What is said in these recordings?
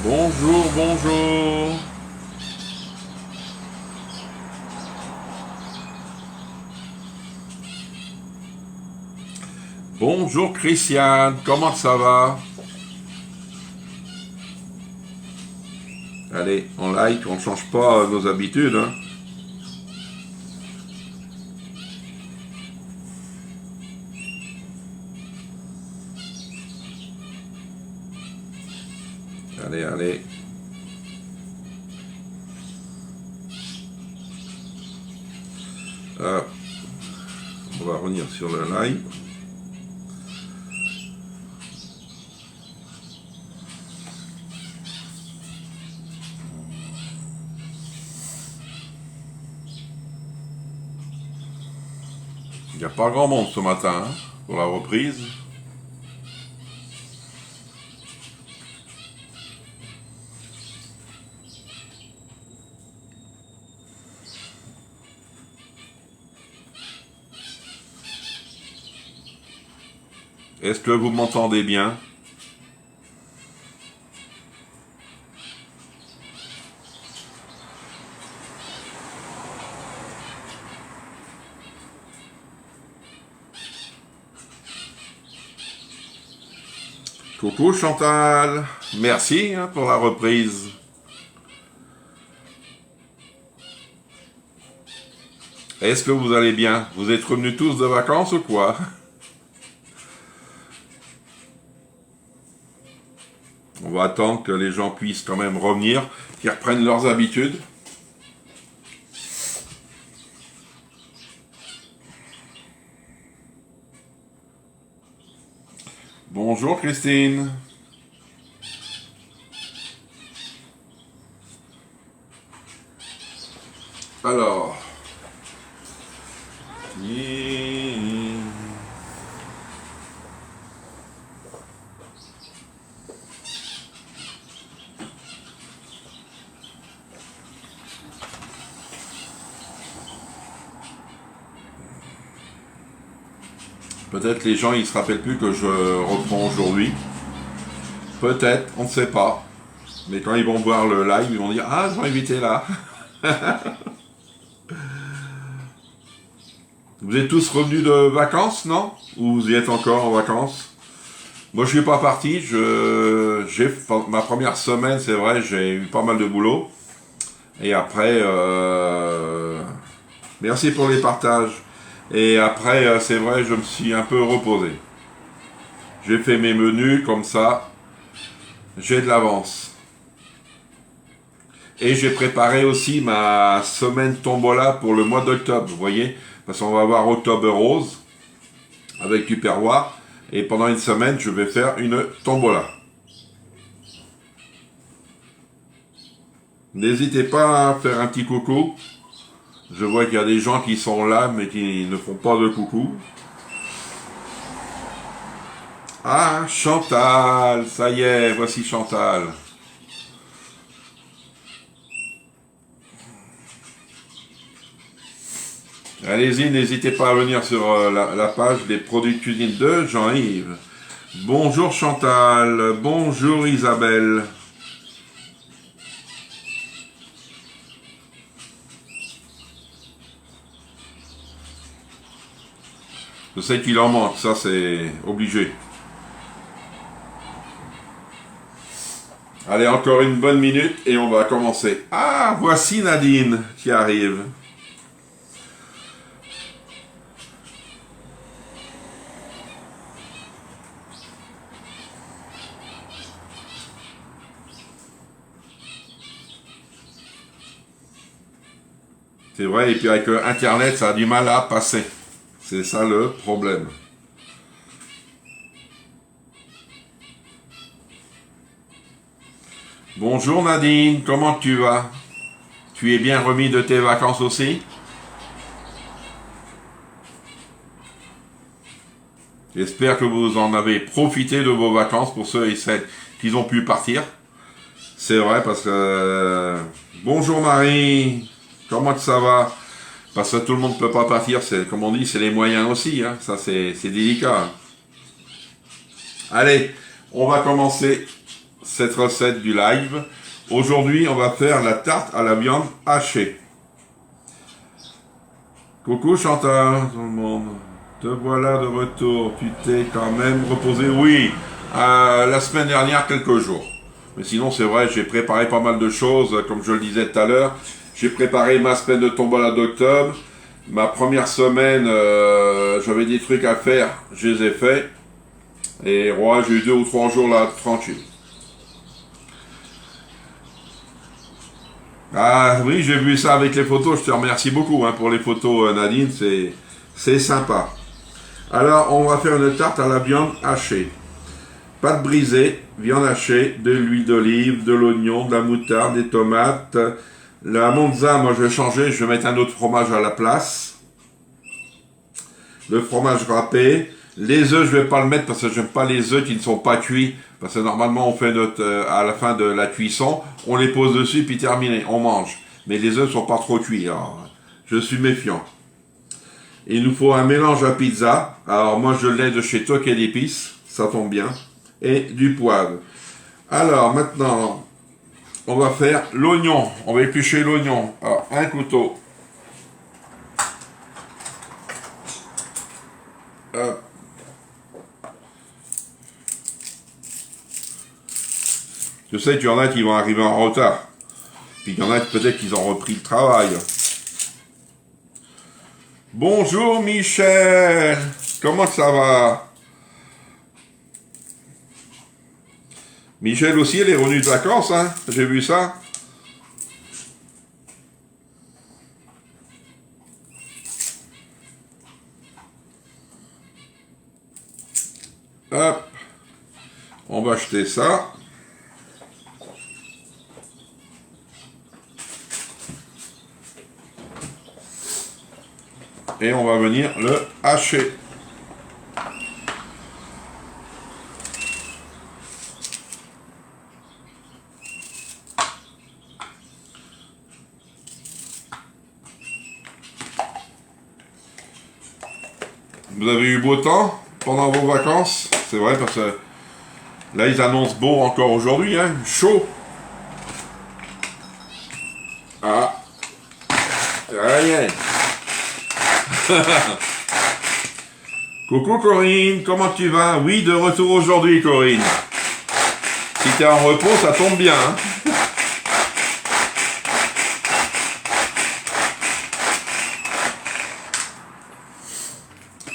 Bonjour, bonjour. Bonjour Christiane, comment ça va? Allez, on like, on change pas nos habitudes, hein. Allez, allez. Ah, on va revenir sur le live. Il n'y a pas grand monde ce matin, hein, pour la reprise. Est-ce que vous m'entendez bien? Coucou Chantal, merci hein, pour la reprise. Est-ce que vous allez bien? Vous êtes revenus tous de vacances ou quoi? On va attendre que les gens puissent quand même revenir, qu'ils reprennent leurs habitudes. Bonjour Christine. Alors. Peut-être les gens ils se rappellent plus que je reprends aujourd'hui. Peut-être, on ne sait pas. Mais quand ils vont voir le live, ils vont dire ah Jean-Yves était là. Vous êtes tous revenus de vacances, non? Ou vous y êtes encore en vacances? Moi je suis pas parti, ma première semaine, c'est vrai, j'ai eu pas mal de boulot. Et après, merci pour les partages. Et après, c'est vrai, je me suis un peu reposé. J'ai fait mes menus comme ça. J'ai de l'avance. Et j'ai préparé aussi ma semaine tombola pour le mois d'octobre, vous voyez. Parce qu'on va avoir Octobre Rose avec du perroir. Et pendant une semaine, je vais faire une tombola. N'hésitez pas à faire un petit coucou. Je vois qu'il y a des gens qui sont là, mais qui ne font pas de coucou. Ah, Chantal, ça y est, voici Chantal. Allez-y, n'hésitez pas à venir sur la page des produits de cuisine de Jean-Yves. Bonjour Chantal, bonjour Isabelle. Je sais qu'il en manque, ça c'est obligé. Allez, encore une bonne minute et on va commencer. Ah, voici Nadine qui arrive. C'est vrai, et puis avec Internet, ça a du mal à passer. C'est ça le problème. Bonjour Nadine, comment tu vas? Tu es bien remis de tes vacances aussi? J'espère que vous en avez profité de vos vacances pour ceux et celles qui ont pu partir. C'est vrai parce que... Bonjour Marie, comment ça va? Parce que tout le monde ne peut pas partir, c'est comme on dit, c'est les moyens aussi, hein. Ça c'est délicat. Allez, on va commencer cette recette du live. Aujourd'hui, on va faire la tarte à la viande hachée. Coucou Chantal, tout le monde. Te voilà de retour. Tu t'es quand même reposé? Oui, la semaine dernière, quelques jours. Mais sinon, c'est vrai, j'ai préparé pas mal de choses. Comme je le disais tout à l'heure, j'ai préparé ma semaine de tombola d'octobre. Ma première semaine, j'avais des trucs à faire, je les ai faits. Et ouais, j'ai eu 2 ou 3 jours là, tranquille. Ah oui, j'ai vu ça avec les photos, je te remercie beaucoup pour les photos Nadine, c'est sympa. Alors, on va faire une tarte à la viande hachée. Pâte brisée, viande hachée, de l'huile d'olive, de l'oignon, de la moutarde, des tomates. La monza, moi je vais changer, je vais mettre un autre fromage à la place. Le fromage râpé. Les œufs, je vais pas le mettre parce que j'aime pas les œufs qui ne sont pas cuits. Parce que normalement, on fait à la fin de la cuisson, on les pose dessus, puis terminé, on mange. Mais les œufs sont pas trop cuits, alors je suis méfiant. Il nous faut un mélange à pizza. Alors moi, je l'ai de chez Toquet d'épices, ça tombe bien. Et du poivre. Alors maintenant, on va faire l'oignon. On va éplucher l'oignon. Alors, un couteau. Hop. Je sais qu'il y en a qui vont arriver en retard. Puis il y en a peut-être qui ont repris le travail. Bonjour Michel. Comment ça va? Michel aussi, elle est revenue de vacances, hein? J'ai vu ça. Hop. On va acheter ça. Et on va venir le hacher. Vous avez eu beau temps pendant vos vacances? C'est vrai parce que là ils annoncent beau encore aujourd'hui, hein, chaud. Ah, rien. Coucou Corinne, comment tu vas? Oui, de retour aujourd'hui Corinne. Si t'es en repos, ça tombe bien. Hein.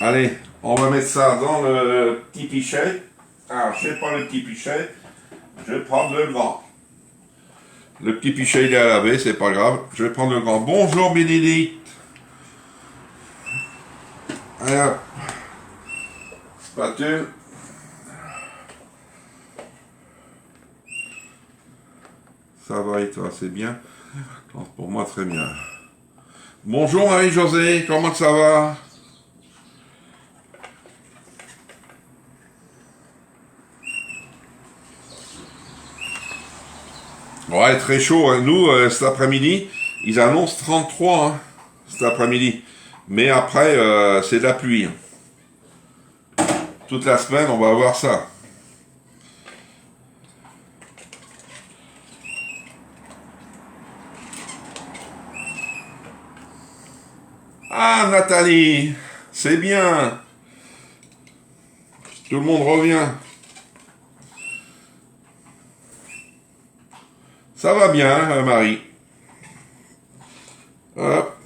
Allez, on va mettre ça dans le petit pichet. Alors, je ne sais pas le petit pichet, je vais prendre le grand. Le petit pichet il est à laver, c'est pas grave. Je vais prendre le grand. Bonjour Bénédicte. Alors, spatule. Ça va et toi, c'est bien? Pour moi, très bien. Bonjour Marie-Josée, comment ça va? Ouais, très chaud. Hein. Nous, cet après-midi, ils annoncent 33 hein, cet après-midi. Mais après, c'est de la pluie. Toute la semaine, on va avoir ça. Ah, Nathalie, c'est bien. Tout le monde revient. Ça va bien, Marie. Hop.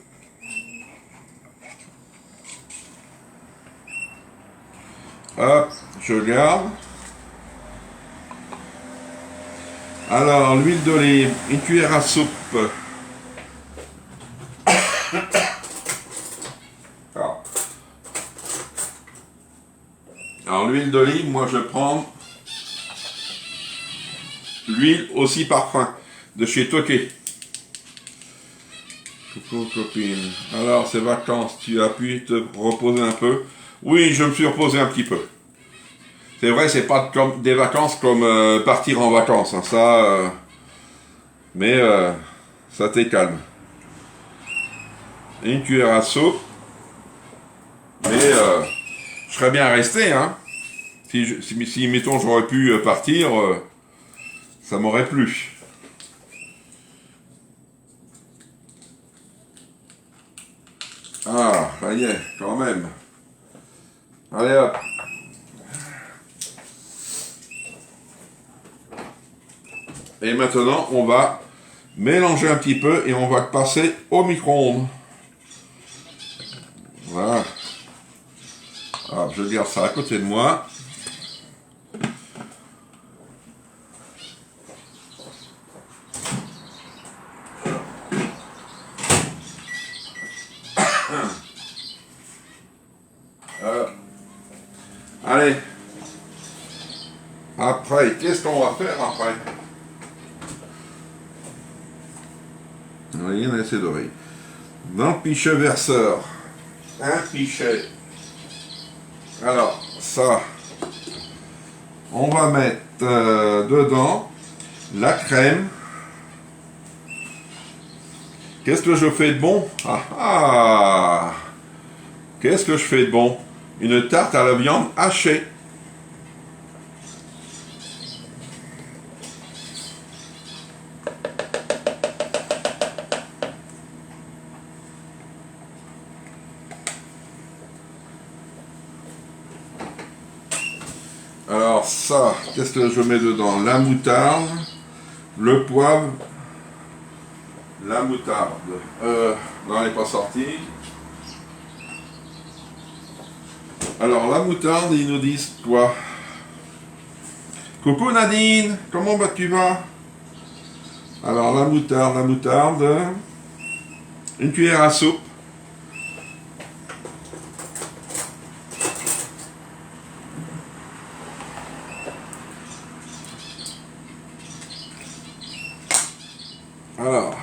Hop, je garde. Alors, l'huile d'olive, une cuillère à soupe. Alors, l'huile d'olive, moi je prends l'huile aussi parfum de chez Toquet. Coucou copine. Alors, ces vacances, tu as pu te reposer un peu? Oui, je me suis reposé un petit peu. C'est vrai, c'est pas comme des vacances comme partir en vacances, hein, ça. Mais ça t'est calme. Une cuillère à soupe. Mais je serais bien resté, hein. Si mettons, j'aurais pu partir. Ça m'aurait plu. Ah, ça y est, quand même. Allez hop. Et maintenant, on va mélanger un petit peu et on va le passer au micro-ondes. Voilà. Alors, je garde ça à côté de moi. Allez. Après, qu'est-ce qu'on va faire après? Oui, on essaie d'oreille. Dans le pichet verseur, un pichet. Alors, ça, on va mettre dedans la crème. Qu'est-ce que je fais de bon? Qu'est-ce que je fais de bon? Une tarte à la viande hachée. Alors ça, qu'est-ce que je mets dedans? La moutarde, le poivre, la moutarde. Non, elle n'est pas sortie. Alors la moutarde, ils nous disent quoi? Coucou Nadine, comment tu vas? Alors la moutarde, une cuillère à soupe. Alors,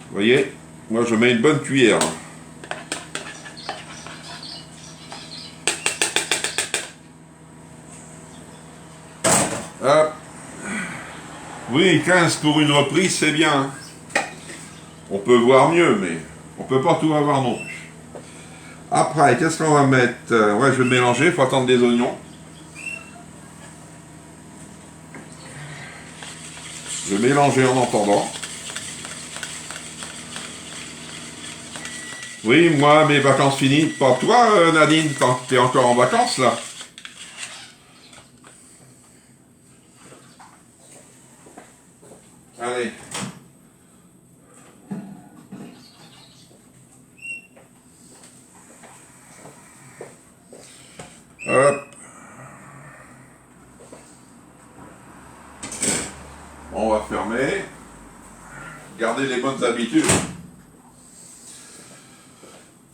vous voyez, moi je mets une bonne cuillère. Hop. Oui, 15 pour une reprise, c'est bien. On peut voir mieux, mais on peut pas tout avoir non plus. Après, qu'est-ce qu'on va mettre? Ouais, je vais mélanger, il faut attendre des oignons. Je vais mélanger en entendant. Oui, moi, mes vacances finies. Pas toi, Nadine, quand tu es encore en vacances, là. Allez. Hop. On va fermer. Garder les bonnes habitudes.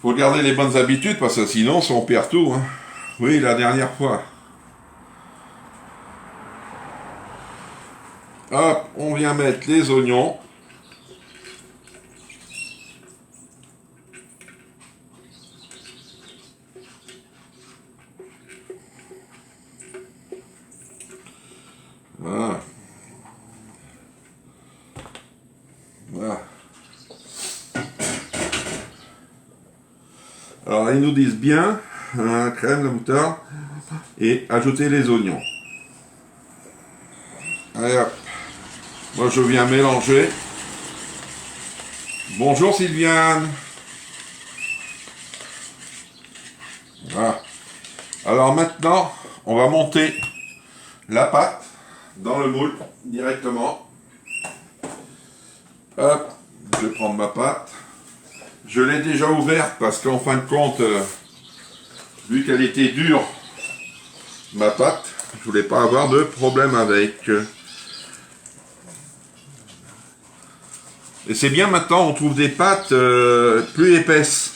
Faut garder les bonnes habitudes parce que sinon on perd tout. Hein. Oui, la dernière fois. Hop, on vient mettre les oignons. Voilà. Voilà. Alors ils nous disent bien, la crème, la moutarde, et ajouter les oignons. Allez hop. Moi je viens mélanger. Bonjour Sylviane. Voilà. Alors maintenant, on va monter la pâte dans le moule directement. Hop, je vais prendre ma pâte. Je l'ai déjà ouverte parce qu'en fin de compte, vu qu'elle était dure, ma pâte, je voulais pas avoir de problème avec. Et c'est bien maintenant, on trouve des pâtes plus épaisses.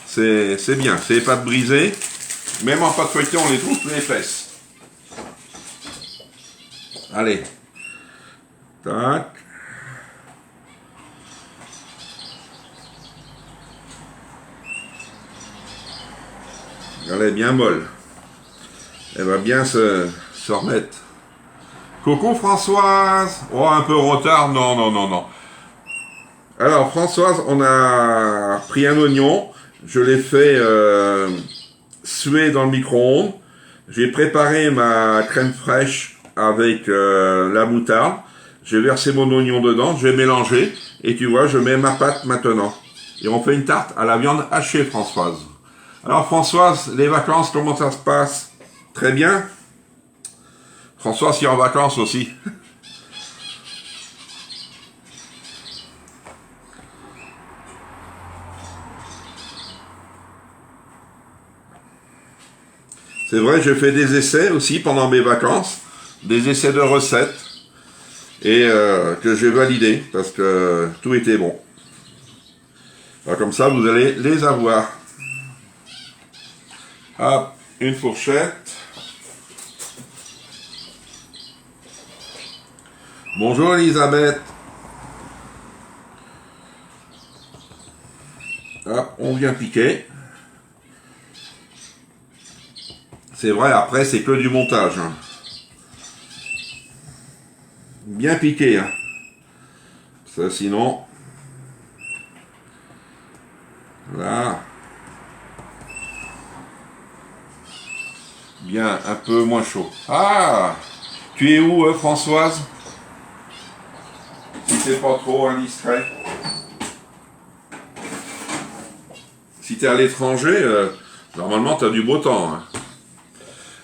C'est bien, c'est les pâtes brisées. Même en pâte feuilletée, on les trouve plus épaisses. Allez. Tac. Elle est bien molle. Elle va bien se remettre. Coucou Françoise. Oh, un peu en retard. Non, non, non, non. Alors Françoise, on a pris un oignon. Je l'ai fait suer dans le micro-ondes. J'ai préparé ma crème fraîche avec la moutarde. J'ai versé mon oignon dedans, je vais mélanger. Et tu vois, je mets ma pâte maintenant. Et on fait une tarte à la viande hachée, Françoise. Alors Françoise, les vacances, comment ça se passe? Très bien. Françoise, il est en vacances aussi. C'est vrai, j'ai fait des essais aussi pendant mes vacances, des essais de recettes, et que j'ai validé parce que tout était bon. Alors, comme ça, vous allez les avoir. Hop, une fourchette. Bonjour Elisabeth. Hop, on vient piquer. C'est vrai, après, c'est que du montage. Hein. Bien piqué. Hein. Ça, sinon... Voilà. Bien, un peu moins chaud. Ah! Tu es où, Françoise? Si c'est pas trop indiscret. Si tu es à l'étranger, normalement, tu as du beau temps. Hein.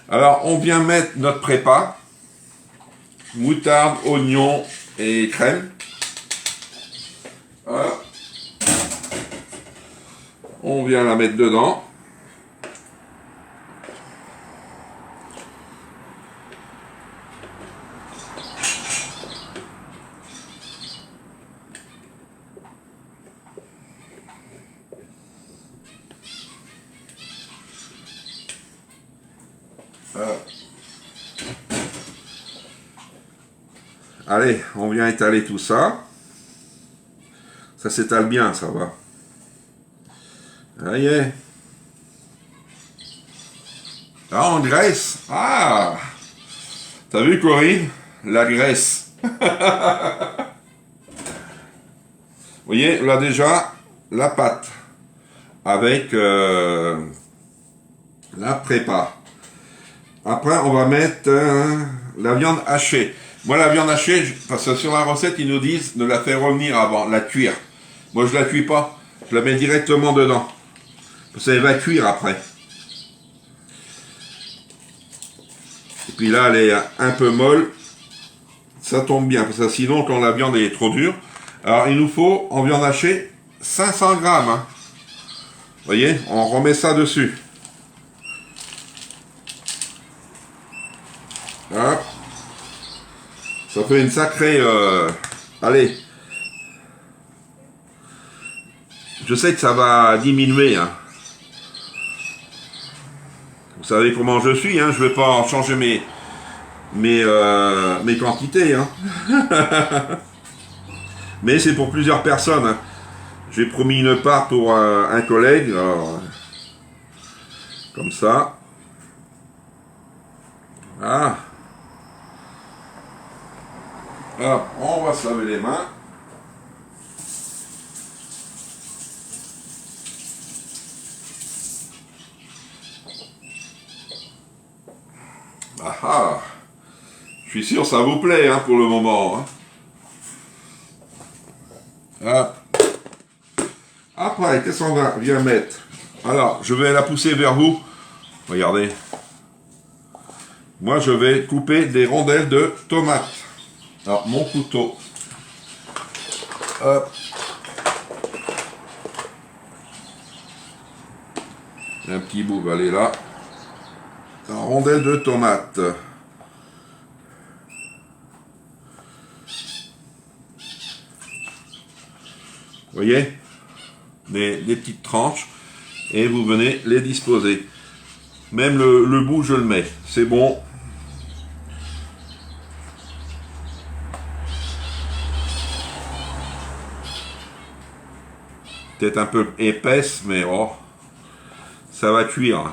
Alors, on vient mettre notre prépa. Moutarde, oignon et crème. Voilà. On vient la mettre dedans. Allez, on vient étaler tout ça. Ça s'étale bien, ça va. Ça y est. Ah, en graisse. Ah! T'as vu, Corinne? La graisse. Vous voyez, là déjà, la pâte. Avec la prépa. Après, on va mettre la viande hachée. Moi, la viande hachée, parce que sur la recette, ils nous disent de la faire revenir avant, la cuire. Moi, je la cuis pas. Je la mets directement dedans. Parce qu'elle va cuire après. Et puis là, elle est un peu molle. Ça tombe bien. Parce que sinon, quand la viande est trop dure, alors il nous faut, en viande hachée, 500 grammes. Hein. Vous voyez, on remet ça dessus. Hop. Ça fait une sacrée... allez. Je sais que ça va diminuer. Hein. Vous savez comment je suis. Hein. Je ne vais pas en changer mes quantités. Hein. Mais c'est pour plusieurs personnes. Hein. J'ai promis une part pour un collègue. Alors, comme ça. Ah. Alors, on va se laver les mains. Ah ah. Je suis sûr ça vous plaît hein, pour le moment. Hein. Ah. Après, qu'est-ce qu'on vient mettre? Alors, je vais la pousser vers vous. Regardez. Moi, je vais couper des rondelles de tomates. Alors, mon couteau. Hop. Un petit bout va aller là. Un rondelle de tomates. Vous voyez? Des petites tranches. Et vous venez les disposer. Même le bout, je le mets. C'est bon. Peut-être un peu épaisse, mais oh, ça va cuire.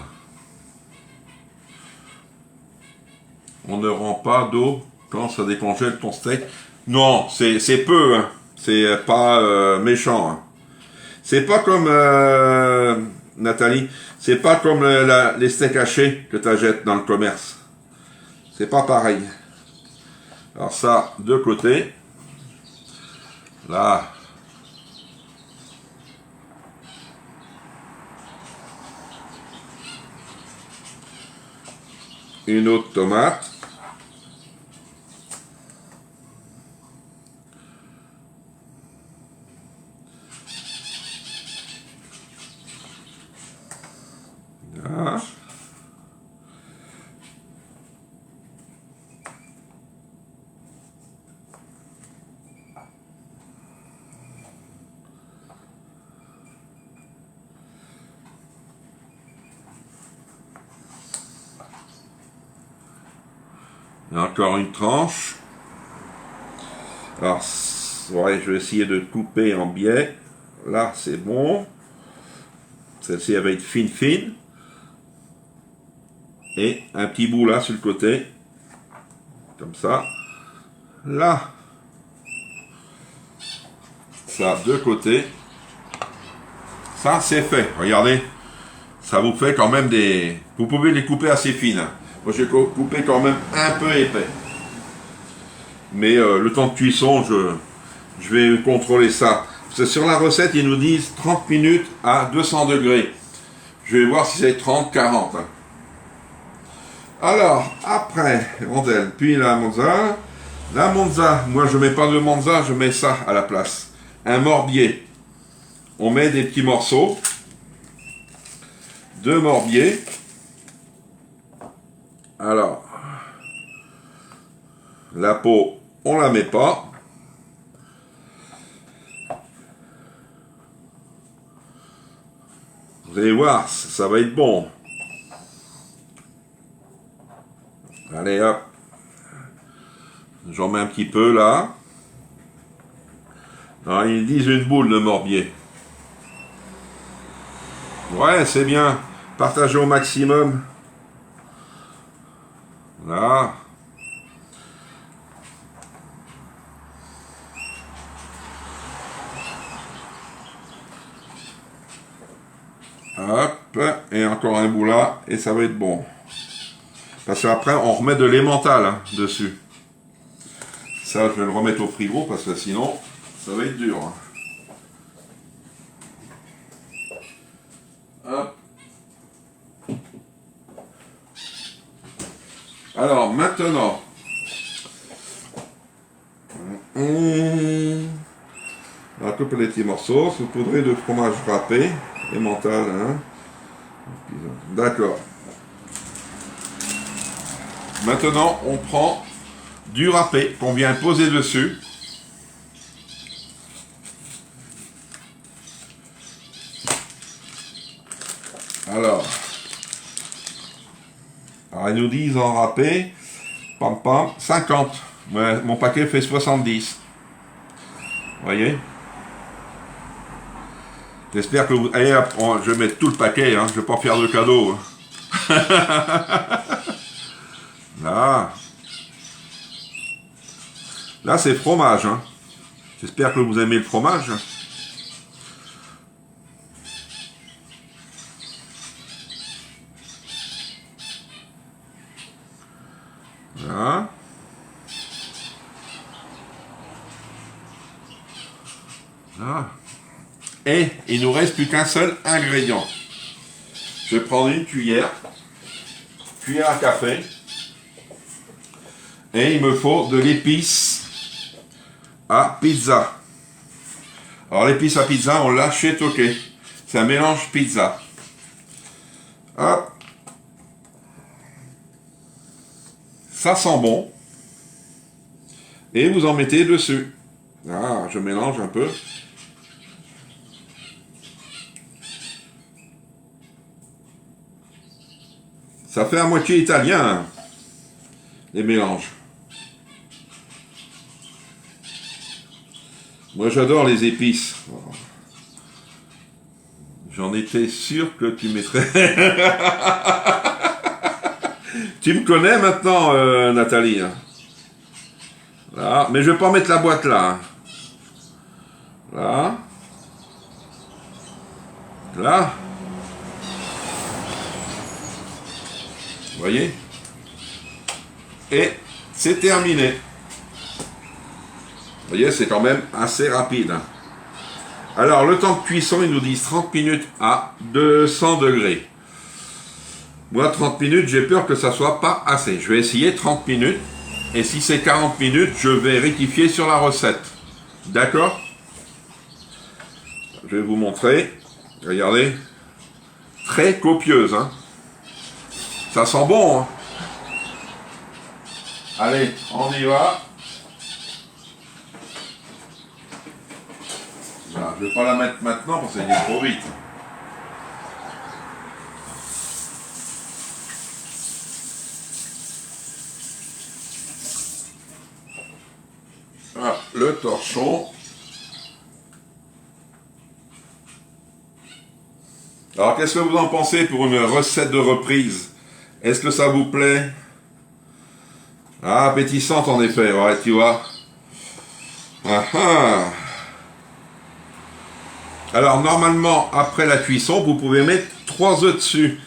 On ne rend pas d'eau quand ça décongèle ton steak. Non, c'est peu. Hein. C'est pas méchant. Hein. C'est pas comme Nathalie. C'est pas comme les steaks hachés que tu achètes dans le commerce. C'est pas pareil. Alors ça, de côté. Là. Une autre tomate. Là. Et encore une tranche. Alors, ouais, je vais essayer de couper en biais. Là, c'est bon. Celle-ci, elle va être fine. Et un petit bout là sur le côté. Comme ça. Là. Ça, de côté. Ça, c'est fait. Regardez. Ça vous fait quand même des... Vous pouvez les couper assez fines. Moi, j'ai coupé quand même un peu épais. Mais le temps de cuisson, je vais contrôler ça. Parce que sur la recette, ils nous disent 30 minutes à 200 degrés. Je vais voir si c'est 30, 40. Alors, après, rondelle, puis la monza. La monza, moi je mets pas de monza, je mets ça à la place. Un morbier. On met des petits morceaux. 2 morbiers. Alors, la peau, on la met pas. Vous allez voir, ça va être bon. Allez hop. J'en mets un petit peu là. Alors, ils disent une boule de morbier. Ouais, c'est bien. Partagez au maximum. Là. Hop. Et encore un bout là. Et ça va être bon. Parce qu'après, on remet de l'emmental dessus. Ça, je vais le remettre au frigo parce que sinon, ça va être dur. Hop. Alors, maintenant, on va couper les petits morceaux, saupoudrer de fromage râpé, emmental, hein. D'accord. Maintenant, on prend du râpé qu'on vient poser dessus. Alors, ils nous disent en râpé, pam pam, 50. Ouais, mon paquet fait 70. Vous voyez? J'espère que vous... Allez, hop, je vais mettre tout le paquet, hein, je ne vais pas faire de cadeau. Là. Là, c'est fromage. Hein. J'espère que vous aimez le fromage. Là. Là. Et il nous reste plus qu'un seul ingrédient. Je vais prendre une cuillère à café. Et il me faut de l'épice à pizza. Alors l'épice à pizza, on l'a chez Toqué. C'est un mélange pizza. Hop. Ça sent bon. Et vous en mettez dessus. Ah, je mélange un peu. Ça fait à moitié italien, hein, les mélanges. Moi, j'adore les épices. J'en étais sûr que tu mettrais... Tu me connais maintenant, Nathalie. Hein. Là. Mais je ne vais pas mettre la boîte là. Hein. Là. Là. voyez? Et c'est terminé. Vous voyez, c'est quand même assez rapide. Alors, le temps de cuisson, ils nous disent 30 minutes à 200 degrés. Moi, 30 minutes, j'ai peur que ça soit pas assez. Je vais essayer 30 minutes. Et si c'est 40 minutes, je vais rectifier sur la recette. D'accord? Je vais vous montrer. Regardez. Très copieuse, hein. Ça sent bon, hein. Allez, on y va. Voilà, je ne vais pas la mettre maintenant parce qu'elle est trop vite. Voilà, le torchon. Alors, qu'est-ce que vous en pensez pour une recette de reprise? Est-ce que ça vous plaît? Ah, appétissante en effet, ouais, tu vois. Ah, ah. Alors, normalement, après la cuisson, vous pouvez mettre 3 œufs dessus.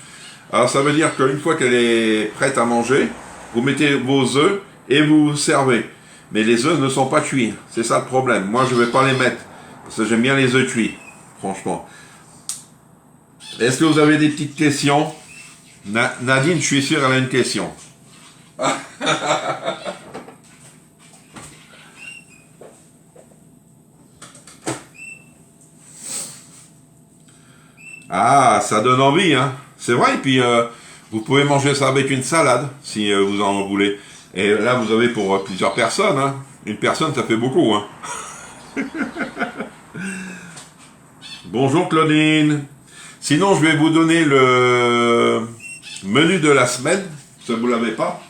Alors, ça veut dire qu'une fois qu'elle est prête à manger, vous mettez vos œufs et vous vous servez. Mais les œufs ne sont pas cuits. C'est ça le problème. Moi, je ne vais pas les mettre. Parce que j'aime bien les œufs cuits, franchement. Est-ce que vous avez des petites questions? Nadine, je suis sûr, elle a une question. Ah, ça donne envie, hein. C'est vrai, et puis vous pouvez manger ça avec une salade, si vous en voulez. Et là, vous avez pour plusieurs personnes, hein. Une personne, ça fait beaucoup, hein. Bonjour Claudine. Sinon, je vais vous donner le menu de la semaine, si vous ne l'avez pas.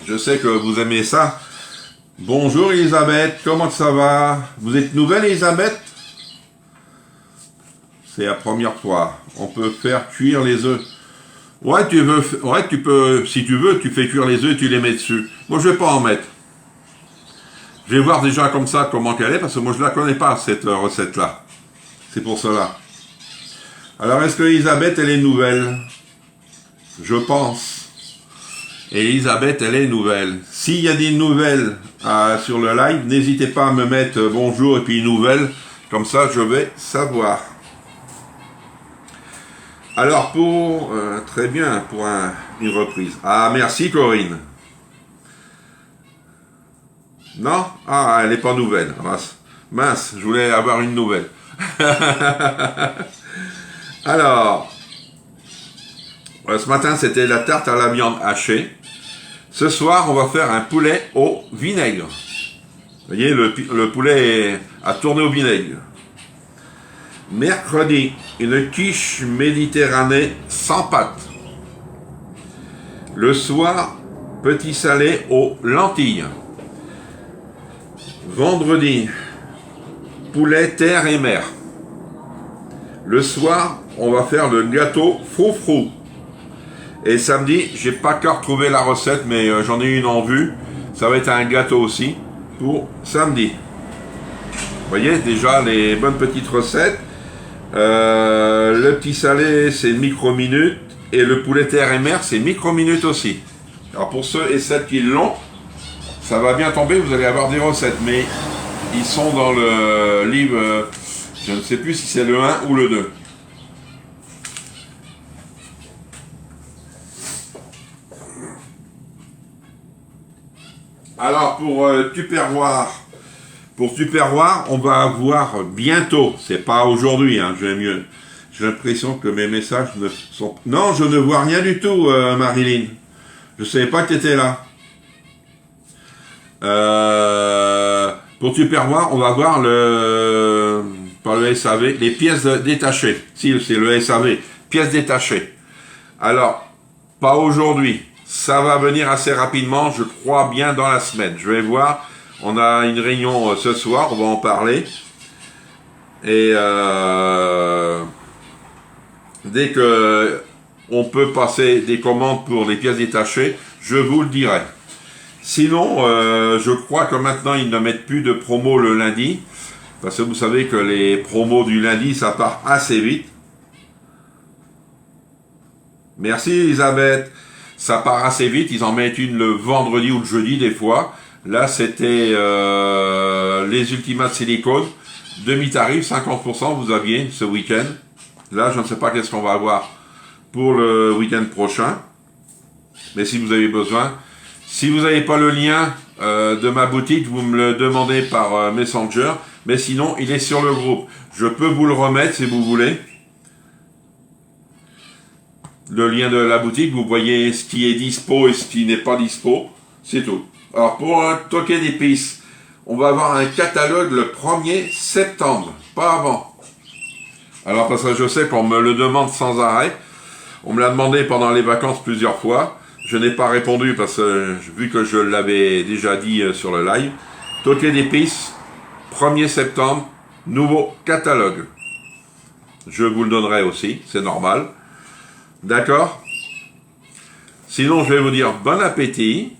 Je sais que vous aimez ça. Bonjour Elisabeth, comment ça va? Vous êtes nouvelle Elisabeth? C'est la première fois. On peut faire cuire les œufs. Ouais, tu peux, si tu veux, tu fais cuire les œufs et tu les mets dessus. Moi, je vais pas en mettre. Je vais voir déjà comme ça comment qu'elle est, parce que moi, je la connais pas, cette recette-là. C'est pour cela. Alors, est-ce que Elisabeth, elle est nouvelle? Je pense. Et Elisabeth, elle est nouvelle. S'il y a des nouvelles sur le live, n'hésitez pas à me mettre bonjour et puis nouvelle. Comme ça, je vais savoir. Alors, très bien, pour une reprise. Ah, merci Corinne. Non? Ah, elle n'est pas nouvelle. Mince, je voulais avoir une nouvelle. Alors, ce matin, c'était la tarte à la viande hachée. Ce soir, on va faire un poulet au vinaigre. Vous voyez, le poulet a tourné au vinaigre. Mercredi, une quiche méditerranée sans pâte. Le soir, petit salé aux lentilles. Vendredi, poulet terre et mer. Le soir, on va faire le gâteau froufrou. Et samedi, j'ai pas qu'à retrouver la recette, mais j'en ai une en vue. Ça va être un gâteau aussi pour samedi. Vous voyez déjà les bonnes petites recettes. Le petit salé, c'est micro-minutes. Et le poulet terre et mer, c'est micro-minutes aussi. Alors pour ceux et celles qui l'ont, ça va bien tomber, vous allez avoir des recettes. Mais ils sont dans le livre, je ne sais plus si c'est le 1 ou le 2. Alors pour Tupperware, on va avoir bientôt, c'est pas aujourd'hui, hein, j'ai l'impression que mes messages ne sont... Non, je ne vois rien du tout, Marilyn. Je ne savais pas que tu étais là. Pour Tupperware, on va voir par le SAV, les pièces détachées. Si, c'est le SAV, pièces détachées. Alors, pas aujourd'hui. Ça va venir assez rapidement, je crois bien dans la semaine. Je vais voir. On a une réunion ce soir, on va en parler. Et dès que on peut passer des commandes pour les pièces détachées, je vous le dirai. Sinon, je crois que maintenant ils ne mettent plus de promo le lundi. Parce que vous savez que les promos du lundi, ça part assez vite. Merci Elisabeth. Ça part assez vite. Ils en mettent une le vendredi ou le jeudi des fois. Là, c'était les Ultimates Silicone. Demi-tarif, 50% vous aviez ce week-end. Là, je ne sais pas qu'est-ce qu'on va avoir pour le week-end prochain. Mais si vous avez besoin. Si vous n'avez pas le lien de ma boutique, vous me le demandez par Messenger. Mais sinon, il est sur le groupe. Je peux vous le remettre si vous voulez. Le lien de la boutique, vous voyez ce qui est dispo et ce qui n'est pas dispo. C'est tout. Alors, pour un token d'épices, on va avoir un catalogue le 1er septembre. Pas avant. Alors, parce que je sais qu'on me le demande sans arrêt. On me l'a demandé pendant les vacances plusieurs fois. Je n'ai pas répondu parce que, vu que je l'avais déjà dit sur le live. Token d'épices, 1er septembre, nouveau catalogue. Je vous le donnerai aussi, c'est normal. D'accord? Sinon, je vais vous dire bon appétit,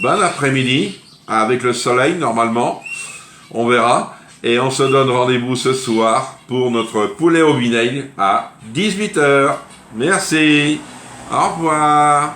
bon après-midi, avec le soleil normalement, on verra. Et on se donne rendez-vous ce soir pour notre poulet au vinaigre à 18 h. Merci, au revoir.